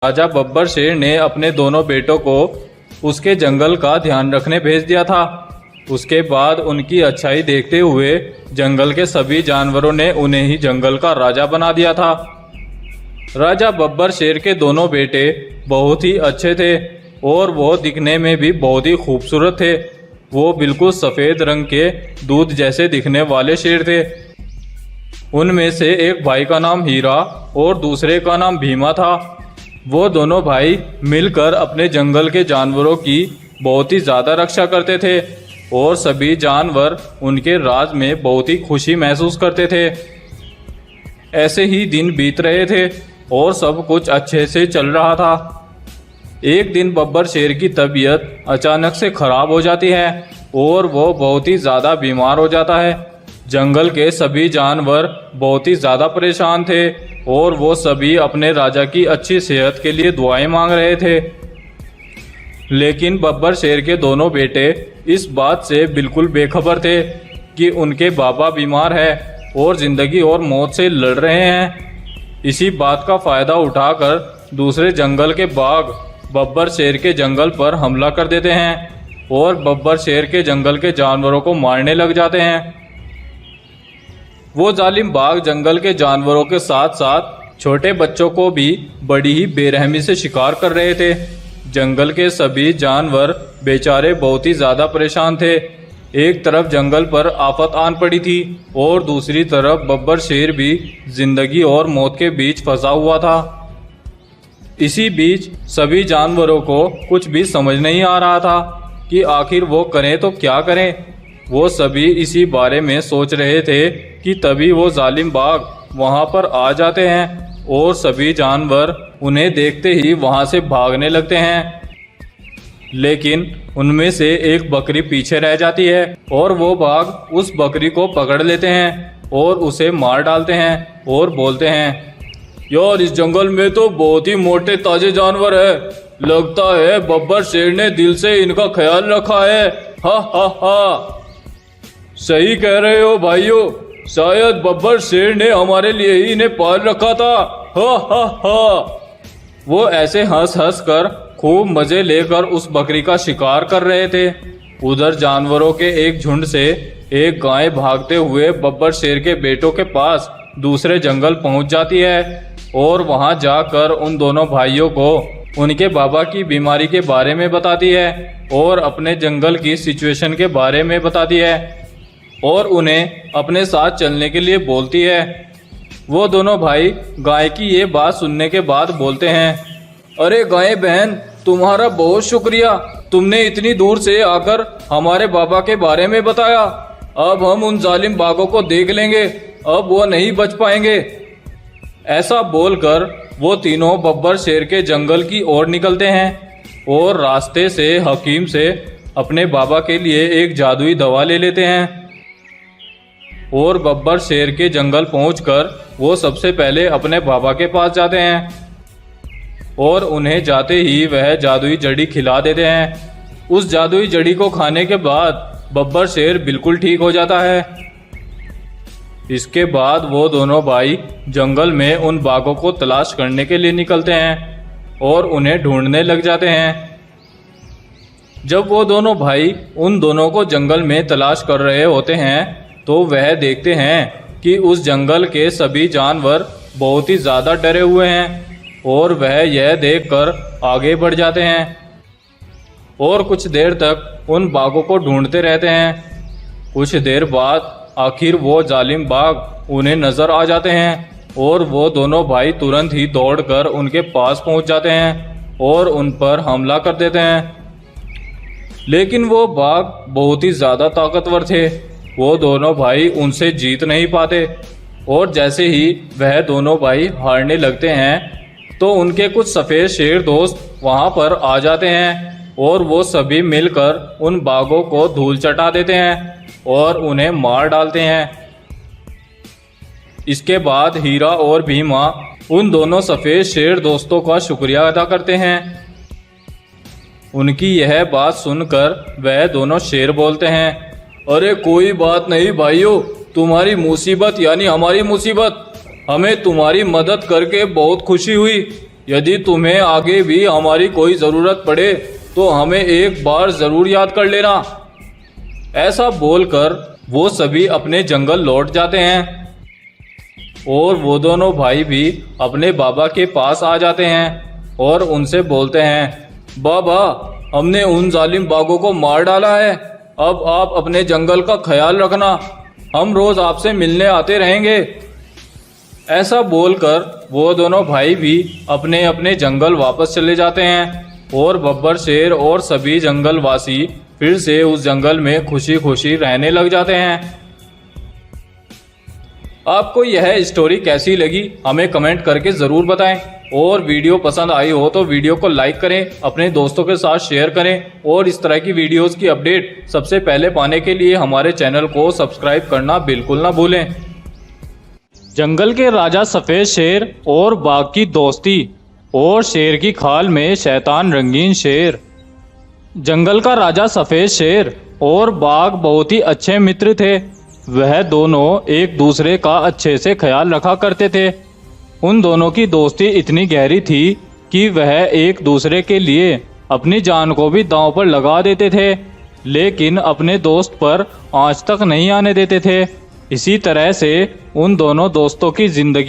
राजा बब्बर शेर ने अपने दोनों बेटों को उसके जंगल का ध्यान रखने भेज दिया था। उसके बाद उनकी अच्छाई देखते हुए जंगल के सभी जानवरों ने उन्हें ही जंगल का राजा बना दिया था। राजा बब्बर शेर के दोनों बेटे बहुत ही अच्छे थे और वो दिखने में भी बहुत ही खूबसूरत थे। वो बिल्कुल सफ़ेद रंग के दूध जैसे दिखने वाले शेर थे। उनमें से एक भाई का नाम हीरा और दूसरे का नाम भीमा था। वो दोनों भाई मिलकर अपने जंगल के जानवरों की बहुत ही ज़्यादा रक्षा करते थे और सभी जानवर उनके राज में बहुत ही खुशी महसूस करते थे। ऐसे ही दिन बीत रहे थे और सब कुछ अच्छे से चल रहा था। एक दिन बब्बर शेर की तबीयत अचानक से खराब हो जाती है और वो बहुत ही ज़्यादा बीमार हो जाता है। जंगल के सभी जानवर बहुत ही ज़्यादा परेशान थे और वो सभी अपने राजा की अच्छी सेहत के लिए दुआएं मांग रहे थे। लेकिन बब्बर शेर के दोनों बेटे इस बात से बिल्कुल बेखबर थे कि उनके बाबा बीमार है और ज़िंदगी और मौत से लड़ रहे हैं। इसी बात का फ़ायदा उठाकर दूसरे जंगल के बाघ बब्बर शेर के जंगल पर हमला कर देते हैं और बब्बर शेर के जंगल के जानवरों को मारने लग जाते हैं। वो जालिम बाघ जंगल के जानवरों के साथ साथ छोटे बच्चों को भी बड़ी ही बेरहमी से शिकार कर रहे थे। जंगल के सभी जानवर बेचारे बहुत ही ज़्यादा परेशान थे। एक तरफ जंगल पर आफत आन पड़ी थी और दूसरी तरफ बब्बर शेर भी जिंदगी और मौत के बीच फंसा हुआ था। इसी बीच सभी जानवरों को कुछ भी समझ नहीं आ रहा था कि आखिर वो करें तो क्या करें। वो सभी इसी बारे में सोच रहे थे कि तभी वो जालिम बाघ वहाँ पर आ जाते हैं और सभी जानवर उन्हें देखते ही वहाँ से भागने लगते हैं। लेकिन उनमें से एक बकरी पीछे रह जाती है और वो बाघ उस बकरी को पकड़ लेते हैं और उसे मार डालते हैं और बोलते हैं, यार इस जंगल में तो बहुत ही मोटे ताजे जानवर है। लगता है बब्बर शेर ने दिल से इनका ख्याल रखा है। हा हा हा। सही कह रहे हो भाइयों, शायद बब्बर शेर ने हमारे लिए ही इन्हें पाल रखा था। हा हा हा। वो ऐसे हंस हंस कर खूब मजे लेकर उस बकरी का शिकार कर रहे थे। उधर जानवरों के एक झुंड से एक गाय भागते हुए बब्बर शेर के बेटों के पास दूसरे जंगल पहुंच जाती है और वहां जाकर उन दोनों भाइयों को उनके बाबा की बीमारी के बारे में बताती है और अपने जंगल की सिचुएशन के बारे में बताती है और उन्हें अपने साथ चलने के लिए बोलती है। वो दोनों भाई गाय की ये बात सुनने के बाद बोलते हैं, अरे गाय बहन, तुम्हारा बहुत शुक्रिया, तुमने इतनी दूर से आकर हमारे बाबा के बारे में बताया। अब हम उन जालिम बाघों को देख लेंगे, अब वो नहीं बच पाएंगे। ऐसा बोलकर वो तीनों बब्बर शेर के जंगल की ओर निकलते हैं और रास्ते से हकीम से अपने बाबा के लिए एक जादुई दवा ले लेते हैं। और बब्बर शेर के जंगल पहुंचकर वो सबसे पहले अपने बाबा के पास जाते हैं और उन्हें जाते ही वह जादुई जड़ी खिला देते हैं। उस जादुई जड़ी को खाने के बाद बब्बर शेर बिल्कुल ठीक हो जाता है। इसके बाद वो दोनों भाई जंगल में उन बाघों को तलाश करने के लिए निकलते हैं और उन्हें ढूंढने लग जाते हैं। जब वो दोनों भाई उन दोनों को जंगल में तलाश कर रहे होते हैं तो वह देखते हैं कि उस जंगल के सभी जानवर बहुत ही ज़्यादा डरे हुए हैं और वह यह देखकर आगे बढ़ जाते हैं और कुछ देर तक उन बाघों को ढूंढते रहते हैं। कुछ देर बाद आखिर वो जालिम बाघ उन्हें नज़र आ जाते हैं और वो दोनों भाई तुरंत ही दौड़कर उनके पास पहुंच जाते हैं और उन पर हमला कर देते हैं। लेकिन वो बाघ बहुत ही ज़्यादा ताकतवर थे, वो दोनों भाई उनसे जीत नहीं पाते और जैसे ही वह दोनों भाई हारने लगते हैं तो उनके कुछ सफ़ेद शेर दोस्त वहां पर आ जाते हैं और वो सभी मिलकर उन बाघों को धूल चटा देते हैं और उन्हें मार डालते हैं। इसके बाद हीरा और भीमा उन दोनों सफ़ेद शेर दोस्तों का शुक्रिया अदा करते हैं। उनकी यह बात सुनकर वह दोनों शेर बोलते हैं, अरे कोई बात नहीं भाइयों, तुम्हारी मुसीबत यानी हमारी मुसीबत, हमें तुम्हारी मदद करके बहुत खुशी हुई। यदि तुम्हें आगे भी हमारी कोई ज़रूरत पड़े तो हमें एक बार ज़रूर याद कर लेना। ऐसा बोलकर वो सभी अपने जंगल लौट जाते हैं और वो दोनों भाई भी अपने बाबा के पास आ जाते हैं और उनसे बोलते हैं, बाबा, हमने उन जालिम बाघों को मार डाला है। अब आप अपने जंगल का ख्याल रखना, हम रोज आपसे मिलने आते रहेंगे। ऐसा बोलकर वो दोनों भाई भी अपने अपने जंगल वापस चले जाते हैं और बब्बर शेर और सभी जंगलवासी फिर से उस जंगल में खुशी खुशी रहने लग जाते हैं। आपको यह स्टोरी कैसी लगी हमें कमेंट करके ज़रूर बताएं और वीडियो पसंद आई हो तो वीडियो को लाइक करें, अपने दोस्तों के साथ शेयर करें और इस तरह की वीडियोस की अपडेट सबसे पहले पाने के लिए हमारे चैनल को सब्सक्राइब करना बिल्कुल ना भूलें। जंगल के राजा सफ़ेद शेर और बाघ की दोस्ती और शेर की खाल में शैतान रंगीन शेर। जंगल का राजा सफ़ेद शेर और बाघ बहुत ही अच्छे मित्र थे। वह दोनों एक दूसरे का अच्छे से ख्याल रखा करते थे। उन दोनों की दोस्ती इतनी गहरी थी कि वह एक दूसरे के लिए अपनी जान को भी दांव पर लगा देते थे, लेकिन अपने दोस्त पर आंच तक नहीं आने देते थे। इसी तरह से उन दोनों दोस्तों की जिंदगी